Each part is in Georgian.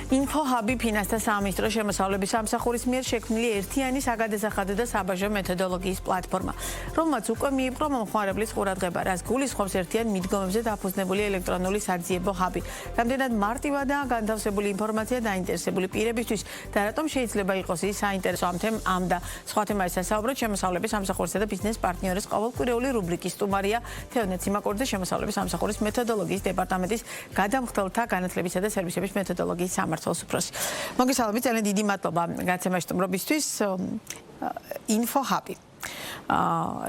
ინფოჰაბი ფინანსთა სამინისტროს შემოსავლების სამსახურის მიერ შექმნილი ერთიანი საგადასახადო და საბაჟო მეთოდოლოგიის პლატფორმა, რომელმაც უკვე მიიპყრო მომხმარებლის ყურადღება, რაც გულისხმობს ერთიან მიდგომებზე დაფუძნებული ელექტრონული საძიებო ჰაბი. რამდენად მარტივადაა განთავსებული ინფორმაცია დაინტერესებული პირებისთვის და რატომ შეიძლება იყოს ის საინტერესო ამ და სხვა თემაის სასაუბრად შემოსავლების სამსახურისა და ბიზნეს პარტნიორის ყოველკვირეული რუბრიკის სტუმარია თეონეთ სიმაკურიძე, შემოსავლების სამსახურის მეთოდოლოგიის დეპარტამენტის გადამხდელთა განათლებისა და სერვისების მეთოდოლოგიის სამმართველოს უფროსი. მოგესალმებით, ძალიან დიდი მადლობა გაცემაში სტუმრობისთვის. ინფოჰაბი.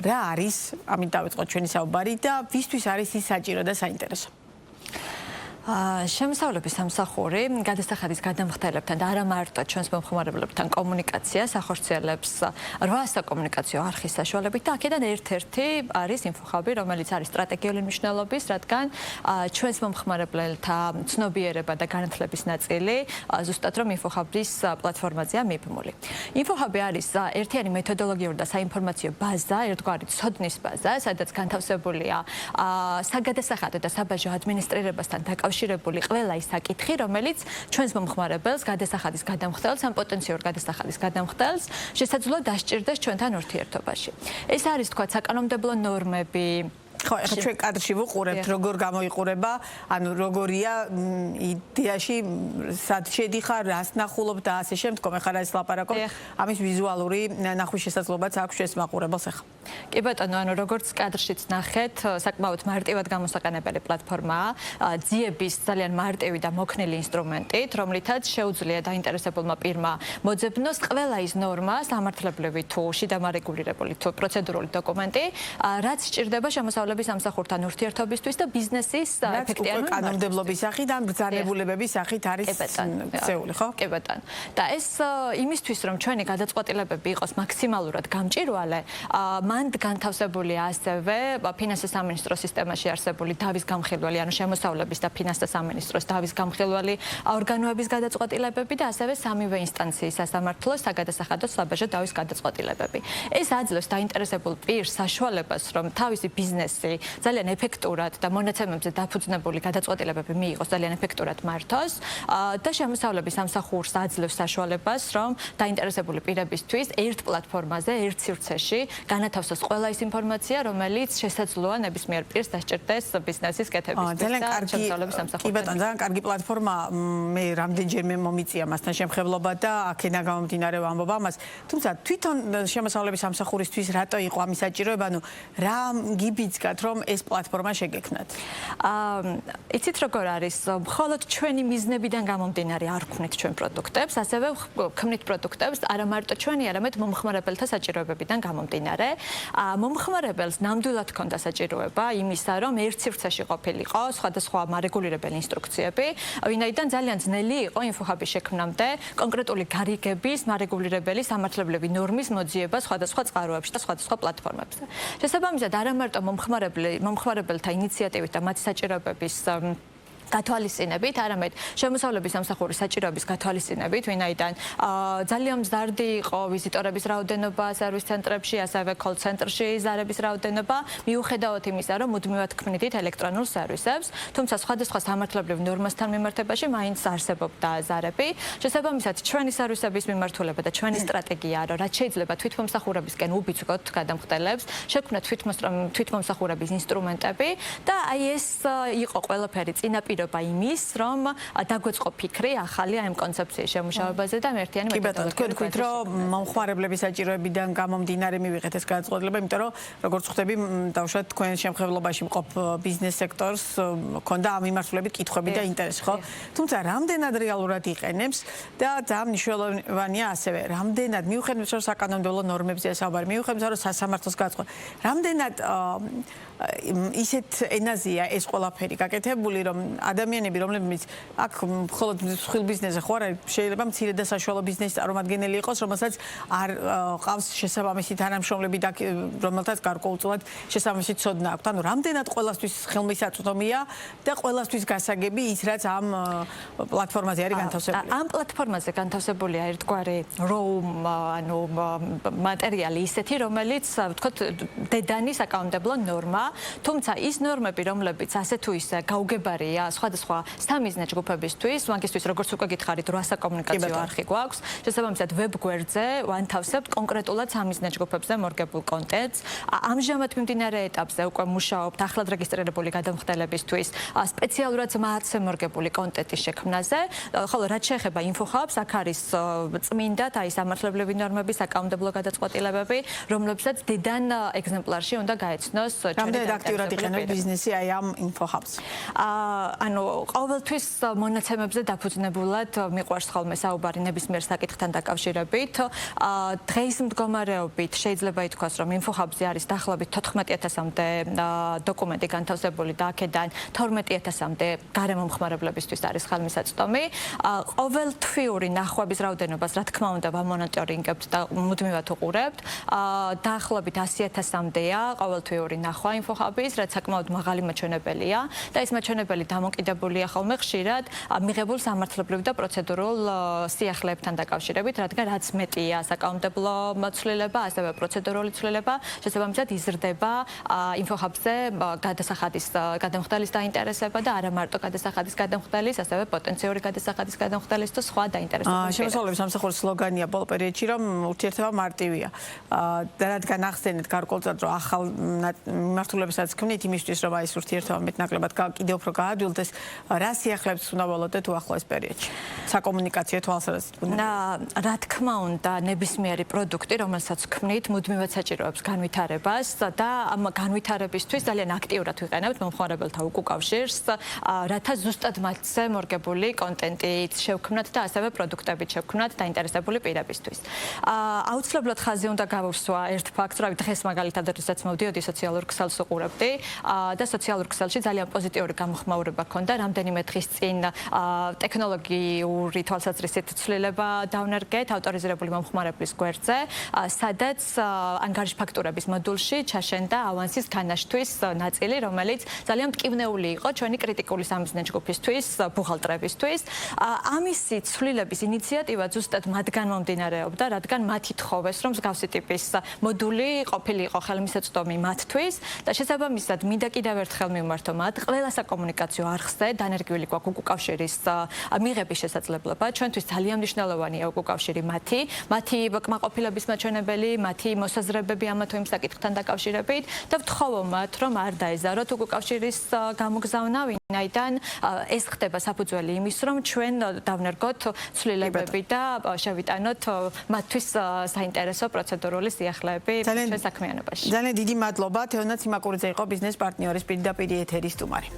რა არის? ამით დავიწყოთ ჩვენი საუბარი და ვისთვის არის ის საჭირო და საინტერესო? შემოსავლების სამსახური გადასახადის გადამხდელებთან და არა მარტო ჩვენს მომხმარებლებთან კომუნიკაციას ახორციელებს 8 საკომუნიკაციო არხის საშუალებით და აქედან ერთ-ერთი არის ინფოჰაბი, რომელიც არის სტრატეგიული მნიშვნელობის, რადგან ჩვენს მომხმარებელთა ცნობიერება და განათლების ნაწილი ზუსტად რომ ინფოჰაბის პლატფორმაზეა მიბმული. ინფოჰაბი არის ერთიანი მეთოდოლოგიური და საინფორმაციო ბაზა, ერთგვარი ცოდნის ბაზა, სადაც განთავსებულია საგადასახადო და საბაჟო ადმინისტრირებასთან დაკავშირებული ყველა ის საკითხი, რომელიც ჩვენს მომხმარებელს, გადასახადის გადამხდელს, ან პოტენციურ გადასახადის გადამხდელს შესაძლოა დასჭირდეს ჩვენთან ურთიერთობაში. ეს არის თქვა საკანონმდებლო ნორმები. ხო, ახლა ჩვენ კადრში ვუყურებთ, როგორ გამოიყურება, ანუ როგორია იდეაში, სად შედიხარ, რას ნახულობ და ასე შემდგომ. ახლა ეს ლაპარაკობ, ამის ვიზუალური ნახვის შესაძლებლობაც აქვს ჩვენს მაყურებელს ახლა. კი ბატონო, ანუ როგორც კადრშიც ნახეთ, საკმაოდ მარტივად გამოსაყენებელი პლატფორმაა, ძიების ძალიან მარტივი და მოქნილი ინსტრუმენტით, რომლითაც შეუძლია დაინტერესებულმა პირმა მოძებნოს ყველა ის ნორმა, სამართლებრივი თუ შიდამარეგულირებული თუ პროცედურული დოკუმენტი, რაც სჭირდება შემოსავლების სამსახურთან ურთიერთობისთვის და ბიზნესის ეფექტიანობის კანონმდებლობის სახით ან ბრძანებულებების სახით არის წეული, ხო? კი ბატონო. და ეს იმისთვის, რომ ჩვენი გადაწყვეტილებები იყოს მაქსიმალურად გამჭირვალე, მან განთავსებულია ასევე ფინანსთა სამინისტროს სისტემაში არსებული დავის გამხილველი, ანუ შემოსავლების და ფინანსთა სამინისტროს დავის გამხილველი ორგანოების გადაწყვეტილებები და ასევე სამივე ინსტანციის სასამართლოს საგადასახადო საბაჟო დავის გადაწყვეტილებები. ეს აძლევს დაინტერესებულ პირს საშუალებას, რომ თავისი ბიზნესი ძალიან ეფექტურად და მონაცემებზე დაფუძნებული გადაწყვეტილებები მიიღოს ძალიან ეფექტურად მართოს და შემოსავლების სამსახურს აძლევს საშუალებას, რომ დაინტერესებული პირებისთვის ერთ პლატფორმაზე, ერთ სივრცეში განათავსოს ყველა ის ინფორმაცია, რომელიც შესაძლოა ნებისმიერ პირს დასჭირდეს ბიზნესის კეთებისთვის და შემოსავლების სამსახურთან. კი ბატონო, ძალიან კარგი პლატფორმა, მე რამდენჯერმე მომიწია მასთან შემხებლობა და აქედან გამომდინარე ვამბობ ამას. თუმცა თვითონ შემოსავლების სამსახურისთვის რატო იყო ამის საჭიროება, ანუ რა გიბიძგათ, რომ ეს პლატფორმა შეგექმნათ? იცით როგორ არის, მხოლოდ ჩვენი მიზნებიდან გამომდინარე არ ვქმნით ჩვენ პროდუქტებს, ასევე ვქმნით პროდუქტებს არა მარტო ჩვენი, არამედ მომხმარებელთა საჭიროებებიდან გამომდინარე. მომხმარებელს ნამდვილად ჰქონდა საჭიროება იმისა, რომ ერთ სივრცეში ყოფილიყო სხვადასხვა მარეგულირებელი ინსტრუქციები, ვინაიდან ძალიან ძნელი იყო ინფოჰაბის შექმნამდე კონკრეტული გარიგების მარეგულირებელი სამართლებრივი ნორმის მოძიება სხვადასხვა წყაროებში და სხვადასხვა პლატფორმებზე. შესაბამისად, არა მარტო მომხმარებელთა ინიციატივით და მათი საჭიროებების გათვალისწინებით, არამედ შემოსავლების სამსახურის საჭიროების გათვალისწინებით, ვინაიდან ძალიან მზარდი იყო ვიზიტორების რაოდენობა სერვის ცენტრებში, ასევე კოლ ცენტრში ზარების რაოდენობა, მიუხედავად იმისა, რომ მუდმივად ქმნით ელექტრონულ სერვისებს, თუმცა სხვადასხვა სამართლებრივ ნორმასთან მიმართებაში მაინც არსებობდა ზარები. შესაბამისად, ჩვენი სერვისების მიმართულება და ჩვენი სტრატეგიაა, რომ რაც შეიძლება თვითმომსახურებისკენ უბიძგოთ გადამხდელებს, შექმნათ თვითმომსახურების ინსტრუმენტები და აი ეს იყო ყველაფერი წინაპირობა იმის, რომ დაგვეწყო ფიქრი ახალი ამ კონცეფციის შემუშავებაზე და ერთიანი მეთოდოლოგია. თქვენ თქვით, რომ მომხმარებლების საჭიროებიდან გამომდინარე მივიღეთ ეს გადაწყვეტილება, იმიტომ რომ როგორც ხვდები, დავუშვათ თქვენ შემხებლობაში მყოფ ბიზნეს სექტორს ქონდა ამ მიმართულებით კითხვები და ინტერესი, ხო? თუმცა რამდენად რეალურად იყენებს და ძალიან მნიშვნელოვანია ასევე, რამდენად მიუხედავად რომ საკანონმდებლო ნორმებზეა საუბარი, მიუხედავად რომ სასამართლოს გაწყო, რამდენად ისეთ ენაზეა ეს ყველაფერი გაკეთებული, რომ ადამიანები, რომლებიც აქ მხოლოდ ხილ ბიზნესზე ხო არა, შეიძლება მცირე და საშუალო ბიზნესის წარმომადგენელი იყოს, რომელსაც არ ყავს შესაბამისი თანამშრომლები და რომელთაც გარკვეულწილად შესაბამისი ცოდნა აქვს. ანუ რამდენად ყველასთვის ხელმისაწვდომია და ყველასთვის გასაგები ის, რაც ამ პლატფორმაზე არის განთავსებული. ამ პლატფორმაზე განთავსებულია ერთგვარი ანუ მატერიალი ისეთი, რომელიც ვთქვათ, დედანი საკანონმდებლო ნორმა, თუმცა ის ნორმები, რომლებიც ასე თუ ისე გაუგებარია სხვადასხვა სამიზნე ჯგუფებისთვის, მაგისთვის როგორც უკვე გითხარით, რა საკომუნიკაციო არხი გვაქვს, შესაბამისად ვებ გვერდზე ვანთავსებთ კონკრეტულად სამიზნე ჯგუფებზე მორგებულ კონტენტს. ამჟამად მიმდინარე ეტაპზე უკვე მუშაობთ ახლად რეგისტრირებული გადამხდელებისთვის სპეციალურად მათზე მორგებული კონტენტის შექმნაზე. ხოლო რაც შეეხება InfoHubs, აქ არის წმინდად აი სამართლებრივი ნორმები, საკანონმდებლო გადაწყვეტილებები, რომლებსაც დედან ეგზემპლარში უნდა გაეცნოს რამდენად აქტიურად იყენებს ბიზნესი აი ამ InfoHubs? ანუ ყოველთვის მონაცემებზე დაფუძნებულად მიყვარს ხოლმე საუბარი ნებისმიერ საკითხთან დაკავშირებით. დღეის მდგომარეობით შეიძლება ითქვას, რომ InfoHubs-ზე არის დაახლოებით 14,000-მდე დოკუმენტი განთავსებული და აქედან 12,000-მდე გარემომხმარებლებისთვის არის ხელმისაწვდომი. ყოველთვიური ნახვების რაოდენობას, რა თქმა უნდა, ვამონიტორინგებთ და მუდმივად უყურებთ. დაახლოებით 100,000-მდეა ყოველთვიური ნახვა InfoHubs-ის, რაც საკმაოდ მაღალი მაჩვენებელია და ეს მაჩვენებელი დამოკიდებულია ხოლმე ხშირად მიღებულ სამართლებრივ და პროცედურულ სიახლეებთან დაკავშირებით, რადგან რაც მეტია საკანონმდებლო ცვლილება, ასევე პროცედურული ცვლილება, შესაბამისად იზრდება InfoHubs-ზე გადასახადის გადამხდელის დაინტერესება და არა მარტო გადასახადის გადამხდელის, ასევე პოტენციური გადასახადის გადამხდელის და სხვა დაინტერესებების. შემოსავლების სამსახურის სლოგანია ბოლო პერიოდში, რომ ურთიერთობა მარტივია. რადგან ახსენეთ გარკვეულწილად, რომ ახალ მიმართულებასაც ქმნით იმისთვის, რომ ეს ურთიერთობა მეტნაკლებად კიდევ უფრო გაადვილდეს, რა სიახლეებს უნდა ვალოდეთ უახლოეს პერიოდში? საკომუნიკაციო თვალსაზრისით. რა თქმა უნდა, ნებისმიერი პროდუქტი, რომელსაც ქმნით, მუდმივად საჭიროებს განვითარებას და ამ განვითარებისთვის ძალიან აქტიურად ვიყენებთ მომხმარებელთა უკავშირს, რათა ზუსტად მათზე მორგებული კონტენტით შევქმნათ და ასევე პროდუქტებით შევქმნათ დაინტერესებული პირებისთვის. აუცილებლად ხაზი უნდა გავუსვა ერთ ფაქტს, რომ დღეს მაგალითად როდესაც მოვდიოდი სოციალურ ქსელს უყურებდი და სოციალურ ქსელში ძალიან პოზიტიური გამოხმაურება ჰქონდა რამდენიმე დღის წინ ტექნოლოგიური თვალსაზრისით ცვლილება დავნერგეთ ავტორიზირებული მომხმარებლის გვერდზე, სადაც ანგარიშ ფაქტურების მოდულში ჩაშენდა ავანსის განაშთვის ნაწილი, რომელიც ძალიან მტკივნეული იყო ჩვენი კრიტიკული სამიზნე ჯგუფისთვის, ბუღალტრებისთვის. ამისი ცვლილების ინიციატივა ზუსტად მათგან მომდინარეობდა, რადგან მათ ითხოვეს, რომ მსგავსი ტიპის მოდული ყოფილიყო ხელმისაწვდომი მათთვის და შესაბამისად მინდა კიდევ ერთხელ მივმართო მათ ყველა საკომუნიკაციო არხზე დანერგვილი გვაქვს უკავშირის მიღების შესაძლებლობა. ჩვენთვის ძალიან მნიშვნელოვანია უკავშირი მათი კმაყოფილების მაჩვენებელი, მათი მოსაზრებები ამა თუ იმ საკითხთან დაკავშირებით და ვთხოვო მათ, რომ არ დაეზაროთ უკავშირის გამოგზავნა, ვინაიდან ეს ხდება საფუძველი იმის, რომ ჩვენ დავნერგოთ ცვლილებები და შევიტანოთ მათთვის საინტერესო პროცედურული სიახლეები ჩვენ საქმიანობაში. ძალიან დიდი მადლობა. თეონა ციმაკურიძე იყო ბიზნეს პარტნიორის პირდაპირ ეთერის სტუმარი.